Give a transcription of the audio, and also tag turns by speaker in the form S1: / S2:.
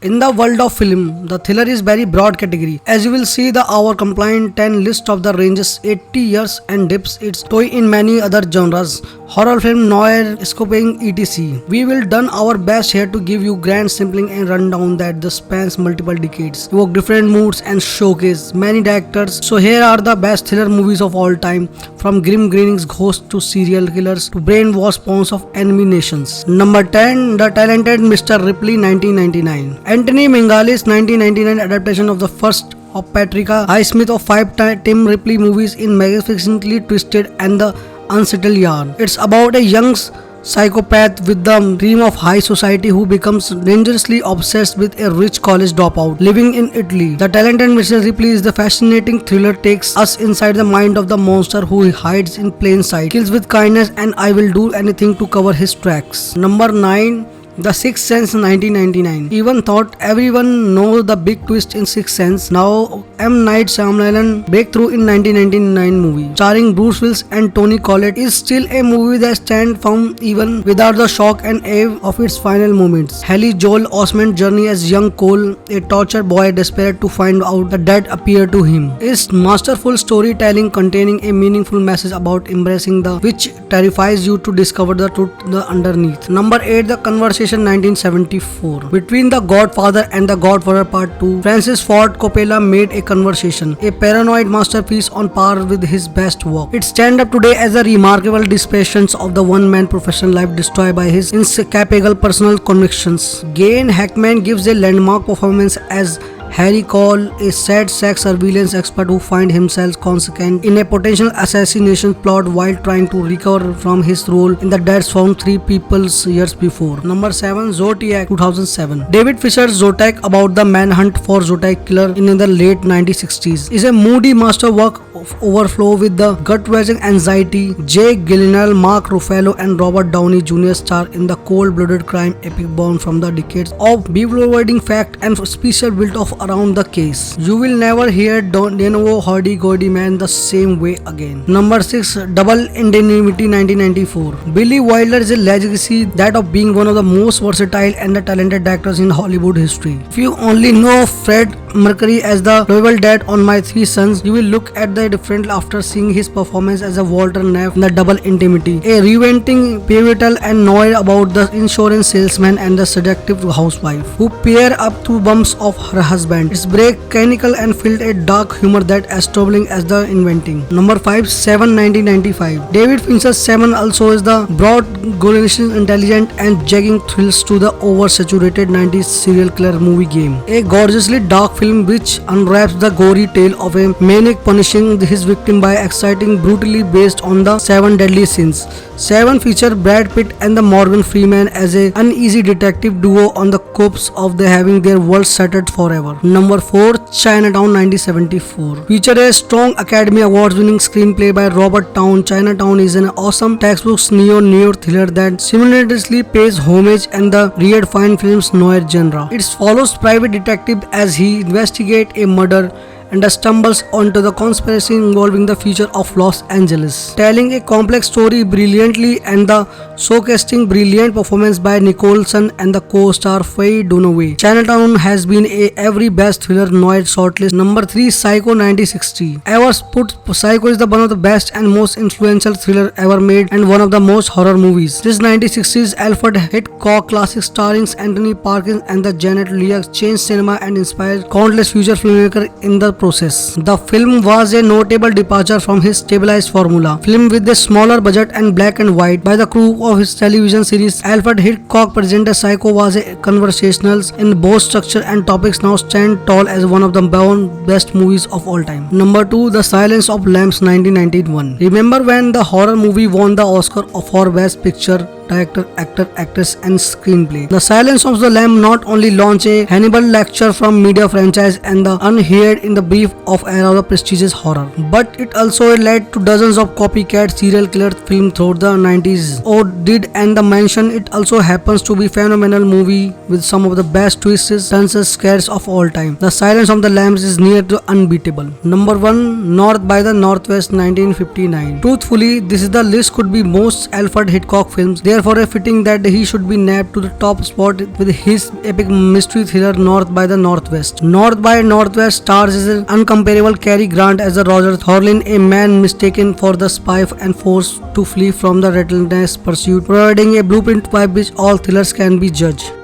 S1: In the world of film, the thriller is very broad category. As you will see, the our compliant 10 list of the ranges 80 years and dips its toe in many other genres. Horror film, noir, escaping, etc. We will done our best here to give you grand sampling and rundown that the spans multiple decades, evoke different moods and showcase many directors. So here are the best thriller movies of all time, from grim grinning ghosts to serial killers to brainwash pawns of enemy nations. Number 10, The Talented Mr. Ripley, 1999. Anthony Mingali's 1999 adaptation of the first of Patricia Highsmith of five Tim Ripley movies in magnificently twisted and the unsettled yarn. It's about a young psychopath with the dream of high society who becomes dangerously obsessed with a rich college dropout living in Italy. The Talented Mr. Ripley is the fascinating thriller takes us inside the mind of the monster who hides in plain sight, kills with kindness, and I will do anything to cover his tracks. Number 9, The Sixth Sense, 1999. Even thought everyone knows the big twist in Sixth Sense. Now M. Night Shyamalan breakthrough in 1999 movie starring Bruce Willis and Toni Collette is still a movie that stands firm even without the shock and awe of its final moments. Haley Joel Osment's journey as young Cole, a tortured boy desperate to find out the dead appear to him, is masterful storytelling containing a meaningful message about embracing the which terrifies you to discover the truth underneath. Number 8, The Conversation, 1974. Between The Godfather and The Godfather Part 2, Francis Ford Coppola made A Conversation, a paranoid masterpiece on par with his best work. It stands up today as a remarkable depiction of the one-man professional life destroyed by his insatiable personal convictions. Gene Hackman gives a landmark performance as Harry Cole, a sad sex surveillance expert who finds himself concerned in a potential assassination plot while trying to recover from his role in the deaths found 3 people years before. Number 7, Zodiac, 2007. David Fincher's Zodiac, about the manhunt for Zodiac killer in the late 1960s, is a moody masterwork of overflow with the gut-wrenching anxiety. Jake Gyllenhaal, Mark Ruffalo, and Robert Downey Jr. star in the cold-blooded crime epic born from the decades of bewildering fact and special built of around the case. You will never hear Denovo Hardy man the same way again. Number 6, Double Indemnity, 1994. Billy Wilder is a legacy that of being one of the most versatile and the talented actors in Hollywood history. If you only know Fred Mercury as the lovable dad on My Three Sons, you will look at the different after seeing his performance as a Walter Neff in the Double Indemnity, a reventing pivotal and noir about the insurance salesman and the seductive housewife who pair up through bumps of her husband. It's mechanical and filled a dark humor that as troubling as the inventing. Number 5, Seven, 1995. David Fincher's Seven also is the broad, ghoulish, intelligent and jagging thrills to the oversaturated 90s serial killer movie game. A gorgeously dark film which unwraps the gory tale of a maniac punishing his victim by exciting brutally based on the 7 deadly sins. Seven feature Brad Pitt and the Morgan Freeman as a uneasy detective duo on the cusp of the having their world shattered forever. Number 4, Chinatown, 1974. Feature a strong Academy Awards winning screenplay by Robert Towne. Chinatown is an awesome textbook neo thriller that simultaneously pays homage and the redefined film's noir genre. It follows private detective as he investigates a murder and stumbles onto the conspiracy involving the future of Los Angeles, telling a complex story brilliantly and the showcasing brilliant performance by Nicholson and the co-star Faye Dunaway. Chinatown has been a every best thriller noir shortlist. Number 3, Psycho, 1960. Ever put, Psycho is the one of the best and most influential thriller ever made and one of the most horror movies. This 1960s Alfred Hitchcock classic starring Anthony Perkins and the Janet Leigh changed cinema and inspired countless future filmmakers in the process. The film was a notable departure from his stabilized formula. Film with a smaller budget and black and white by the crew of his television series, Alfred Hitchcock presented Psycho was a conversational in both structure and topics now stand tall as one of the best movies of all time. Number 2, The Silence of Lambs, 1991. Remember when the horror movie won the Oscar for Best Picture, Director, Actor, Actress and Screenplay? The Silence of the Lamb not only launched a Hannibal lecture from media franchise and the unheard in the brief of era of the prestigious horror, but it also led to dozens of copycat serial killer films throughout the 90s. Oh, did and the mention it also happens to be phenomenal movie with some of the best twists, turns, scares of all time. The Silence of the Lambs is near to unbeatable. Number 1, North by the Northwest, 1959. Truthfully, this is the list could be most Alfred Hitchcock films. There therefore a fitting that he should be nabbed to the top spot with his epic mystery thriller North by the Northwest. North by Northwest stars is an uncomparable Cary Grant as a Roger Thorlin, a man mistaken for the spy and forced to flee from the relentless pursuit, providing a blueprint by which all thrillers can be judged.